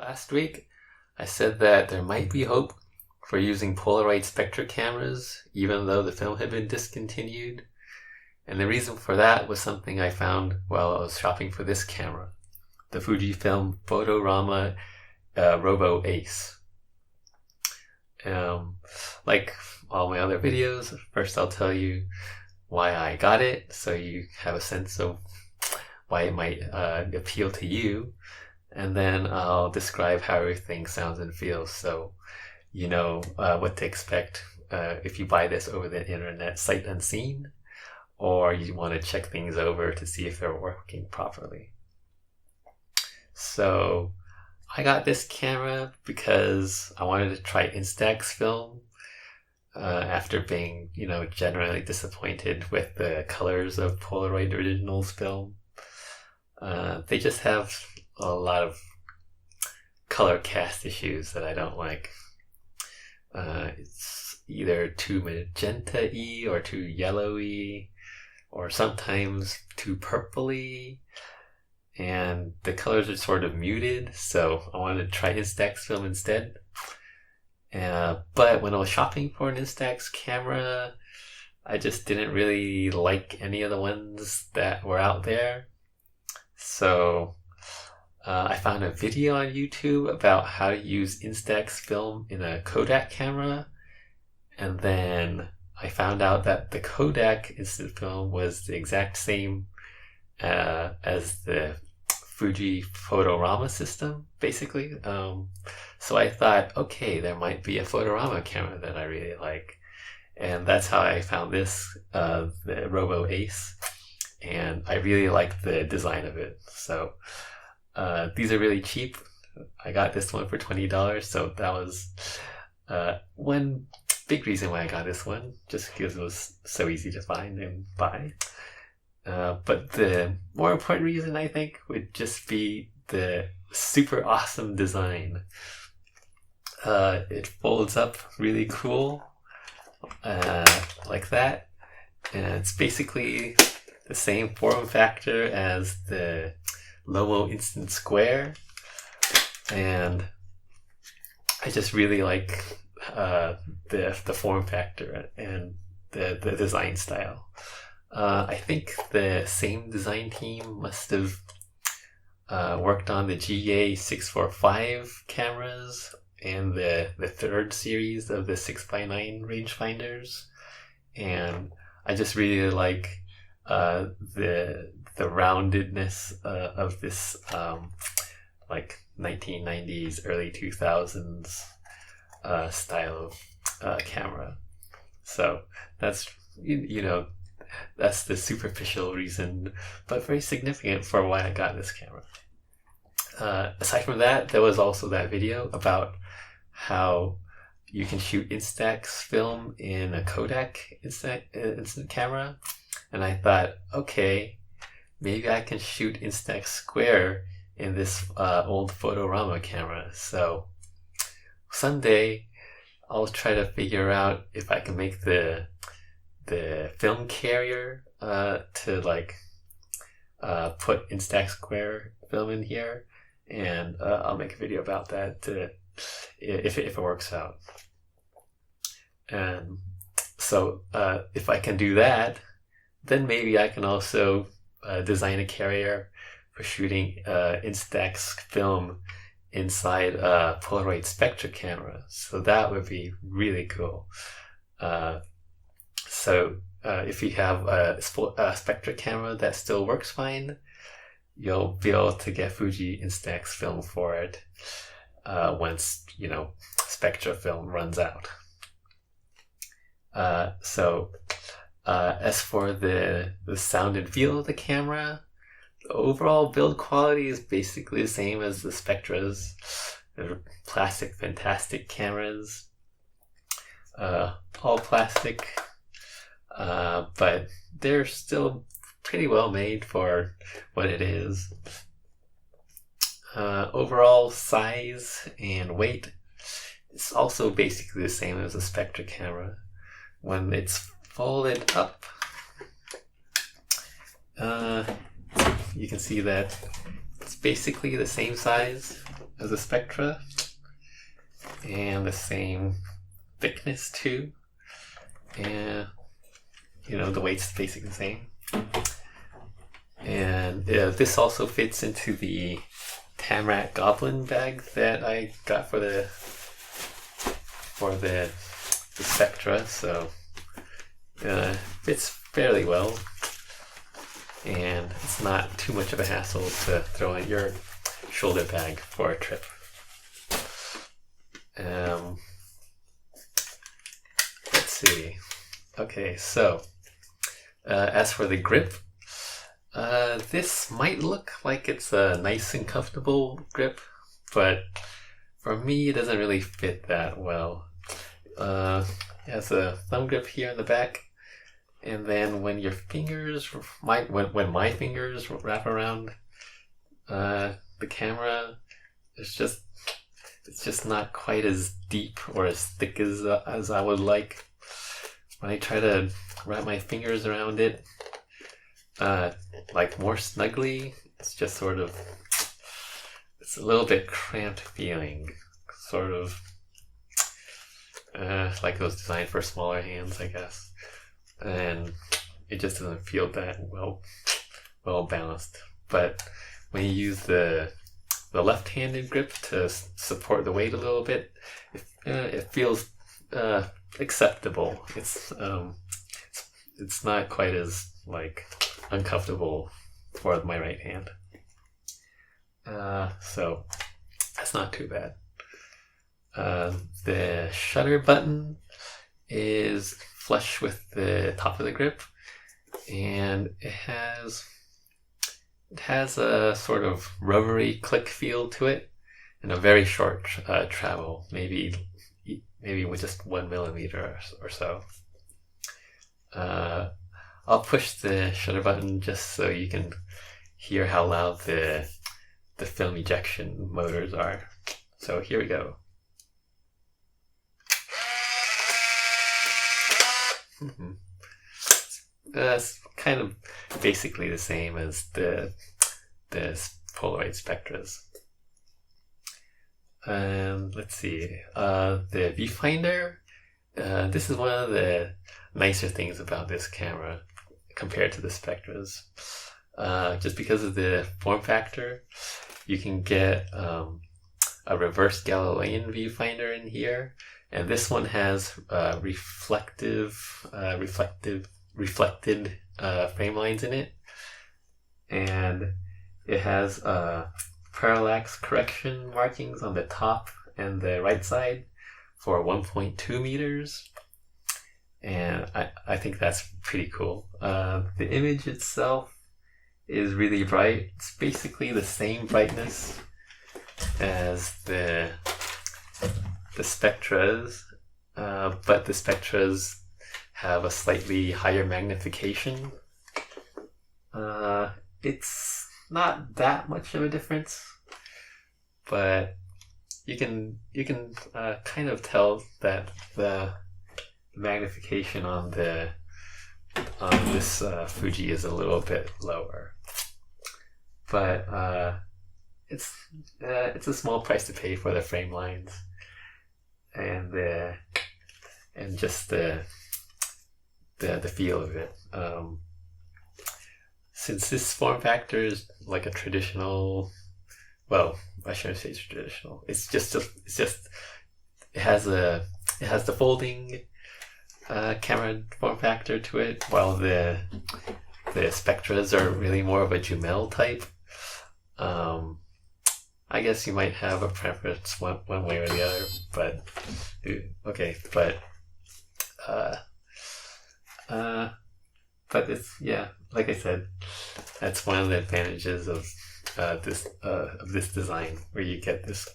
Last week, I said that there might be hope for using Polaroid Spectra cameras, even though the film had been discontinued. And the reason for that was something I found while I was shopping for this camera, the Fujifilm Fotorama Robo Ace. Like all my other videos, first I'll tell you why I got it, so you have a sense of why it might appeal to you. And then I'll describe how everything sounds and feels, so you know what to expect if you buy this over the internet sight unseen, or you want to check things over to see if they're working properly. So I got this camera because I wanted to try Instax film after being, generally disappointed with the colors of Polaroid Originals film. They just have a lot of color cast issues that I don't like. It's either too magenta-y or too yellowy, or sometimes too purpley, and the colors are sort of muted, so I wanted to try Instax film instead. But when I was shopping for an Instax camera, I just didn't really like any of the ones that were out there. So I found a video on YouTube about how to use Instax film in a Kodak camera, and then I found out that the Kodak Instant film was the exact same as the Fuji Fotorama system, basically. So I thought, okay, there might be a Fotorama camera that I really like. And that's how I found this, the Robo Ace. And I really like the design of it. So these are really cheap. I got this one for $20, so that was one big reason why I got this one, just because it was so easy to find and buy. But the more important reason, I think, would just be the super awesome design. It folds up really cool, like that. And it's basically the same form factor as the Robo Instant Square. And I just really like the form factor and the design style. I think the same design team must have worked on the GA645 cameras and the third series of the 6x9 rangefinders, and I just really like the roundedness of this like 1990s, early 2000s style of camera. So that's that's the superficial reason, but very significant for why I got this camera. Aside from that, there was also that video about how you can shoot Instax film in a Kodak Instant camera, and I thought, okay, maybe I can shoot Instax Square in this old Fotorama camera. So someday I'll try to figure out if I can make the film carrier to put Instax Square film in here, and I'll make a video about that if it works out. And so if I can do that, then maybe I can also design a carrier for shooting Instax film inside a Polaroid Spectra camera. So that would be really cool. So if you have a Spectra camera that still works fine, you'll be able to get Fuji Instax film for it once, Spectra film runs out. So as for the sound and feel of the camera, the overall build quality is basically the same as the Spectras. They're plastic, fantastic cameras, all plastic, but they're still pretty well made for what it is. Overall size and weight is also basically the same as a Spectra camera. When it's folded up, you can see that it's basically the same size as a Spectra, and the same thickness too, and the weight's basically the same. And this also fits into the Tamrac Goblin bag that I got for the Spectra, so fits fairly well, and it's not too much of a hassle to throw in your shoulder bag for a trip. Let's see. Okay, so as for the grip, this might look like it's a nice and comfortable grip, but for me it doesn't really fit that well. It has a thumb grip here in the back, and then when your fingers, when my fingers wrap around the camera, it's just not quite as deep or as thick as I would like. When I try to wrap my fingers around it, like more snugly, it's just sort of, it's a little bit cramped feeling, sort of like it was designed for smaller hands, I guess, and it just doesn't feel that well balanced. But when you use the left-handed grip to support the weight a little bit, it feels acceptable. It's not quite as uncomfortable for my right hand. So that's not too bad. The shutter button is flush with the top of the grip, and it has a sort of rubbery click feel to it, and a very short travel, maybe with just 1 millimeter or so. I'll push the shutter button just so you can hear how loud the film ejection motors are. So here we go. That's kind of basically the same as the Polaroid Spectras. Let's see. The viewfinder. This is one of the nicer things about this camera compared to the Spectras. Just because of the form factor, you can get a reverse Galilean viewfinder in here, and this one has reflected frame lines in it, and it has parallax correction markings on the top and the right side for 1.2 meters, and I think that's pretty cool. The image itself is really bright. It's basically the same brightness as the Spectras, but the Spectras have a slightly higher magnification. It's not that much of a difference, but you can kind of tell that the magnification on this Fuji is a little bit lower, but it's a small price to pay for the frame lines and just the feel of it. Since this form factor is like a traditional, well, I shouldn't say it's traditional. It has the folding camera form factor to it, while the Spectras are really more of a Jumel type. I guess you might have a preference one way or the other, but okay, but it's, yeah, like I said, that's one of the advantages of this design, where you get this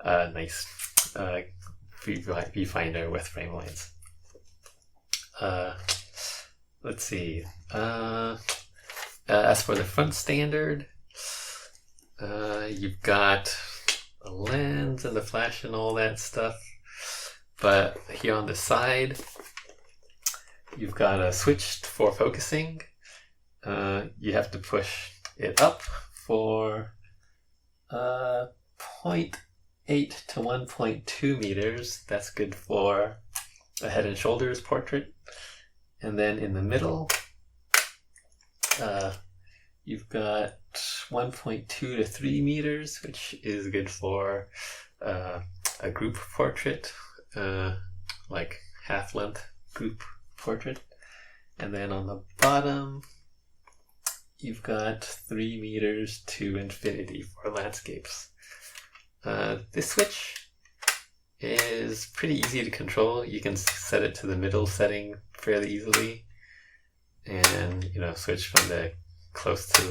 nice viewfinder with frame lines. Let's see. As for the front standard, you've got a lens and the flash and all that stuff, but here on the side, you've got a switch for focusing. You have to push it up for 0.8 1.8 to 1.2 meters. That's good for a head and shoulders portrait. And then in the middle, you've got 1.2 to 3 meters, which is good for a group portrait, like half-length group portrait. And then on the bottom, you've got 3 meters to infinity for landscapes. This switch is pretty easy to control. You can set it to the middle setting fairly easily, and switch from the close to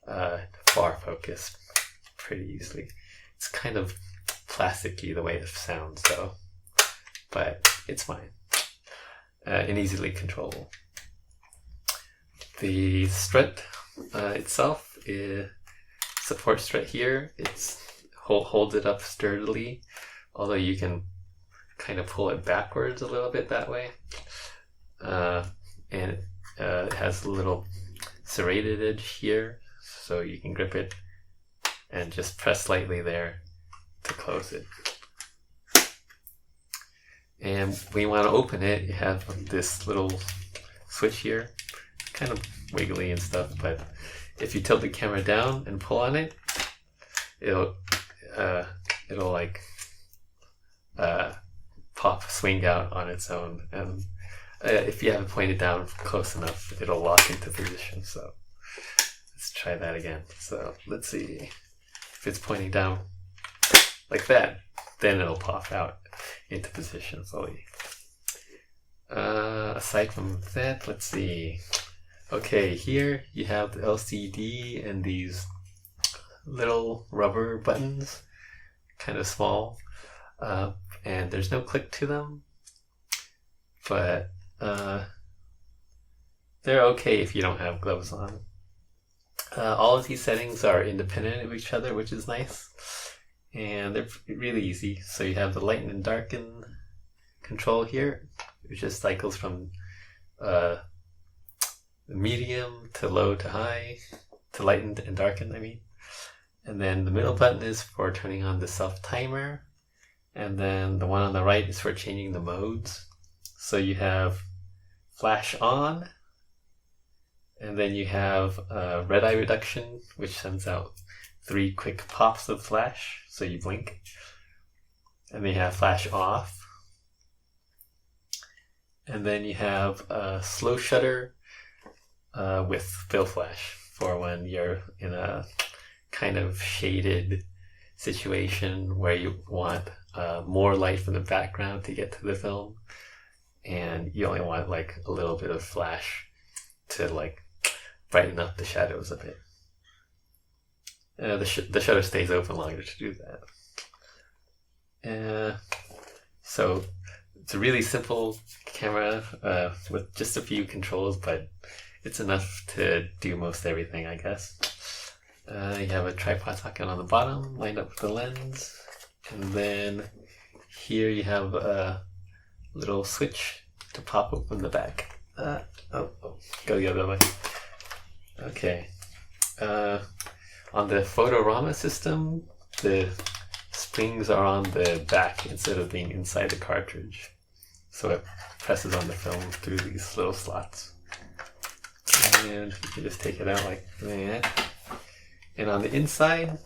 the far focus pretty easily. It's kind of plasticky the way it sounds though, but it's fine and easily controllable. The strut itself is support strut here. It holds it up sturdily, although you can kind of pull it backwards a little bit that way. And it has a little serrated edge here, so you can grip it and just press slightly there to close it. And when you want to open it, you have this little switch here, kind of wiggly and stuff, but if you tilt the camera down and pull on it, it'll like swing out on its own, and if you have it pointed down close enough, it'll lock into position. So let's try that again. So let's see if it's pointing down like that, then it'll pop out into position fully. Aside from that, let's see. Okay, here you have the LCD and these little rubber buttons, kind of small, and there's no click to them, but they're okay if you don't have gloves on. All of these settings are independent of each other, which is nice, and they're really easy. So you have the lighten and darken control here, which just cycles from medium to low to high, to lighten and darken, I mean. And then the middle button is for turning on the self timer, and then the one on the right is for changing the modes. So you have flash on, and then you have red eye reduction, which sends out 3 quick pops of flash, so you blink. And then you have flash off, and then you have slow shutter with fill flash for when you're in a kind of shaded situation where you want more light from the background to get to the film, and you only want like a little bit of flash to like brighten up the shadows a bit. The shutter stays open longer to do that. So it's a really simple camera with just a few controls, but it's enough to do most everything, I guess. You have a tripod socket on the bottom, lined up with the lens, and then here you have a little switch to pop open the back. Go the other way. Okay. On the Fotorama system, the springs are on the back instead of being inside the cartridge, so it presses on the film through these little slots. And you can just take it out like that. And on the inside,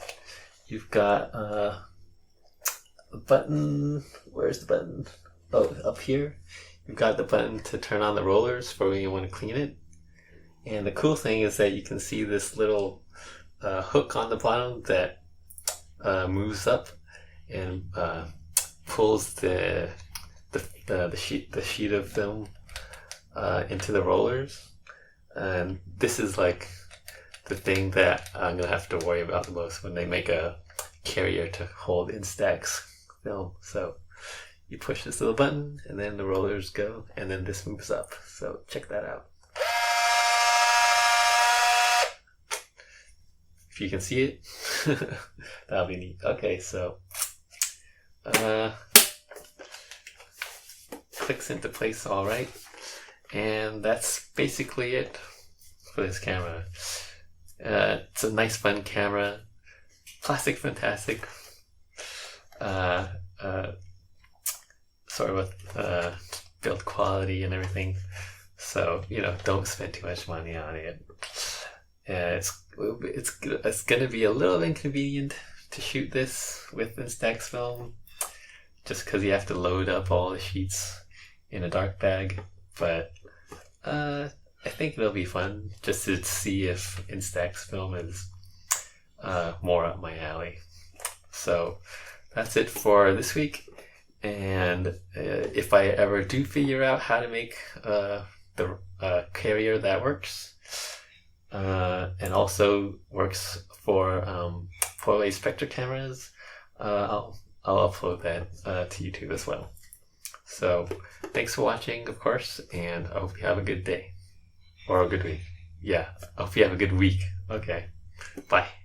you've got a button. Where's the button? Oh, up here. You've got the button to turn on the rollers for when you want to clean it. And the cool thing is that you can see this little hook on the bottom that moves up and pulls the sheet of film into the rollers. And this is like the thing that I'm gonna have to worry about the most when they make a carrier to hold Instax film. So you push this little button and then the rollers go, and then this moves up. So check that out. If you can see it, that'll be neat. Okay, so clicks into place all right, and that's basically it for this camera. It's a nice fun camera, plastic fantastic, sort of build quality and everything. So, don't spend too much money on it. It's gonna be a little inconvenient to shoot this with Instax film, just because you have to load up all the sheets in a dark bag. But I think it'll be fun just to see if Instax film is more up my alley. So that's it for this week. And if I ever do figure out how to make the carrier that works, and also works for Polaroid Spectra cameras, I'll upload that to YouTube as well. So thanks for watching, of course, and I hope you have a good day. Or a good week. Yeah, I hope you have a good week. Okay, bye.